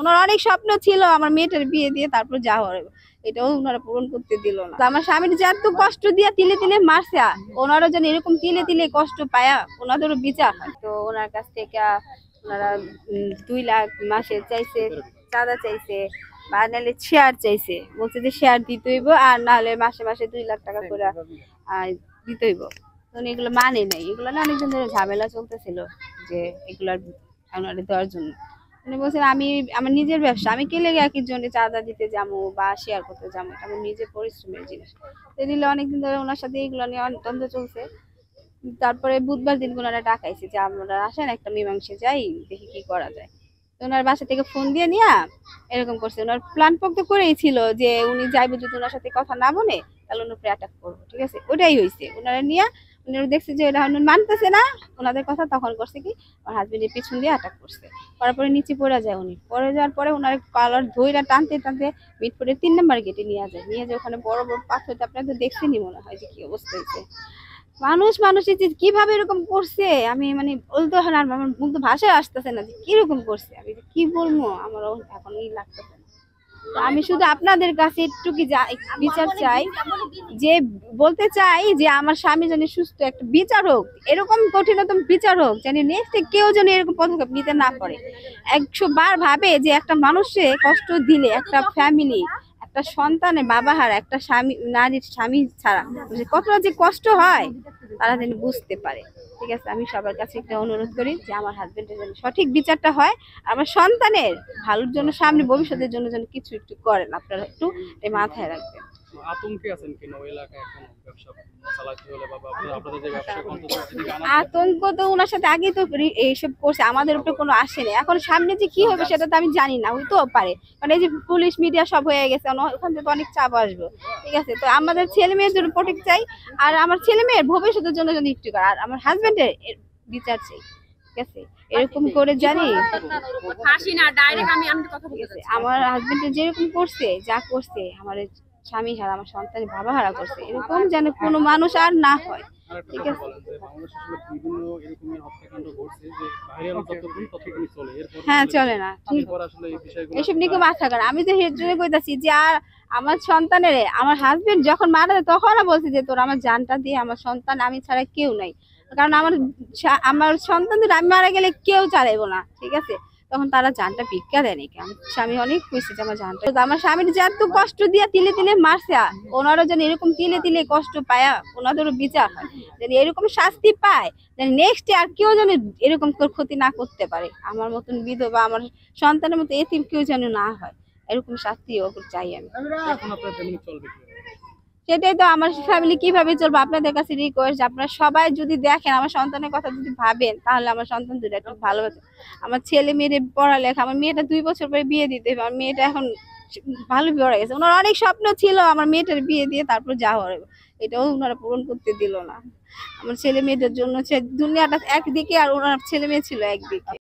ওনার অনেক স্বপ্ন ছিল আমার মেয়েটার বিয়ে দিয়ে তারপর যা হবে, এটাও ওনারা পূরণ করতে দিল না। আমার স্বামীর যত কষ্ট দিয়া তিলে তিলে মারছে, ওনারা যেন এরকম তিলে তিলে কষ্ট পায়া ওনাদেরও বিচার হয়। তো ওনার কাছ থেকে ওনারা 2 লাখ মাসে চাইছে, চাঁদা চাইছে, বা নাহলে শেয়ার চাইছে, বলছে যে শেয়ার দিতে হইব, আর নাহলে মাসে মাসে 2 লাখ টাকা করে দিতে হইব। তো এগুলো মানে নাই, এগুলো না অনেকদিন ধরে ঝামেলা চলতেছিল যে এগুলার ওনারে দেওয়ার জন্য। উনি বলছেন আমি আমার নিজের ব্যবসা, আমি কে লেগে একই জন্য চাঁদা দিতে যাবো বা শেয়ার করতে যাবো, এটা আমার নিজের পরিশ্রমের জিনিস। দিলে অনেকদিন ধরে ওনার সাথে এগুলো নিয়ে অনেক দ্বন্দ্ব চলছে। তারপরে বুধবার দিন ওনারা ডাকাইছে যে আপনারা আসেন একটা মীমাংসে যাই, দেখি কি করা যায়। তো ওনার বাসা থেকে ফোন দিয়ে নিয়ে এরকম করছে। ওনার প্ল্যান পক্ত করেই ছিল যে উনি যাইবো, যদি ওনার সাথে কথা না বলে তাহলে ওনার উপরে অ্যাটাক করবো, ঠিক আছে, ওটাই হয়েছে। ওনারা নিয়ে উনি দেখছে যে এটা মানতেছে না ওনাদের কথা, তখন করছে কি আমার হাজবেন্ডের পিছন দিয়ে অ্যাটাক করছে। করার পরে নিচে পড়ে যায়, উনি পড়ে যাওয়ার পরে ওনার কলার ধইরা টানতে টানতে মিটফোর্ডের 3 নম্বর গেটে নিয়ে যায়। নিয়ে যায় ওখানে বড় বড় পাথর, আপনারা তো দেখছেনই মনে হয় যে কি অবস্থা হয়েছে। মানুষের যে কিভাবে এরকম করছে, আমি মানে বলতে হয় না, আমার মুখ তো ভাষায় আসতেছে না যে কিরকম করছে, আমি যে কি বলবো, আমারও এখন লাগতেছে না। তো আমি শুধু আপনাদের কাছে একটু কি বিচার চাই, যে বলতে চাই যে আমার স্বামী যেন সুস্থ একটা বিচার হোক, এরকম কঠিনতম বিচার হোক, যেন নেক্সট কেউ যেন এরকম পদক্ষেপ নিতে না পারে। 100 বার ভাবে যে একটা মানুষে কষ্ট দিলে, একটা ফ্যামিলি, একটা সন্তানের বাবা হারা, একটা স্বামী, নারীর স্বামী ছাড়া কতটা যে কষ্ট হয় তারা যেন বুঝতে পারে। ঠিক আছে, আমি সবার কাছে একটা অনুরোধ করি যে আমার হাজবেন্ডের জন্য সঠিক বিচারটা হয়, আমার সন্তানের ভালোর জন্য, সামনে ভবিষ্যতের জন্য যেন কিছু একটু করেন, আপনারা একটু মাথায় রাখবেন। আতঙ্কে আছেন কিনা ওই এলাকায় এখন ব্যবসা চালাতে হলে, বা আপনাদের যে ব্যবসা আতঙ্ক তো ওনার সাথে আগেই তো এইসব করছে, আমাদের উপরে কোনো আসেনি। এখন সামনে যে কি হবে সেটা তো আমি জানি না, হইতেও পারে, কারণ এই যে পুলিশ মিডিয়া সব হয়ে গেছে, ওখান থেকে তো অনেক চাপ আসবে। ঠিক আছে, তো আমাদের ছেলে মেয়ের জন্য প্রোটেক্ট চাই, আর আমার ছেলে মেয়ের ভবিষ্যতের জন্য যদি একটু করে, আর আমার হাজবেন্ডের বিচার চাই। ঠিক আছে, এরকম করে জানি আমার হাজবেন্ডের যেরকম করছে, যা করছে আমার স্বামী হারা, আমার সন্তানের বাবা হারা করছে, এরকম যেন কোনো মানুষ আর না হয়। ঠিক আছে, হ্যাঁ চলে না, এসব নিয়ে মাথা কারণ আমি তো এর জন্য কইতাছি যে আর আমার সন্তানের, আমার হাজবেন্ড যখন মারা যায় তখন বলছে যে তোর আমার জানটা দিয়ে আমার সন্তান, আমি ছাড়া কেউ নাই, কারণ আমার সন্তানদের আমি মারা গেলে কেউ চালাইবো না। ঠিক আছে, তখন তারা জানটা ভিক্ষা দেয়নি, আমার স্বামী অনেক খুশি যে আমার জানটা, আমার স্বামীর যত কষ্ট দিয়া তিলে তিলে মারছে, ওনারও যেন এরকম তিলে তিলে কষ্ট পায়া ওনাদেরও বিচার হয়, যেন এরকম শাস্তি পায়, যেন নেক্সট আর কেউ যেন এরকম ক্ষতি না করতে পারে, আমার মতন বিধবা, আমার সন্তানের মতো এতিম কেউ যেন না হয়, এরকম শাস্তি ওকে চাই আমি। সেটাই তো, আমার ফ্যামিলি কিভাবে চলবে, আপনাদের কাছে রিকোয়েস্ট, আপনারা সবাই যদি দেখেন, আমার সন্তানের কথা যদি ভাবেন, তাহলে আমার সন্তান দুটো একটু ভালো আছে। আমার ছেলে মেয়ের পড়ালেখা, আমার মেয়েটা 2 বছর পরে বিয়ে দিতে হবে, আমার মেয়েটা এখন ভালো পড়ে গেছে, ওনার অনেক স্বপ্ন ছিল আমার মেয়েটার বিয়ে দিয়ে তারপর যা হবে, এটাও ওনারা পূরণ করতে দিল না। আমার ছেলে মেয়েদের জন্য দুনিয়াটা একদিকে আর ওনার ছেলে মেয়ে ছিল একদিকে।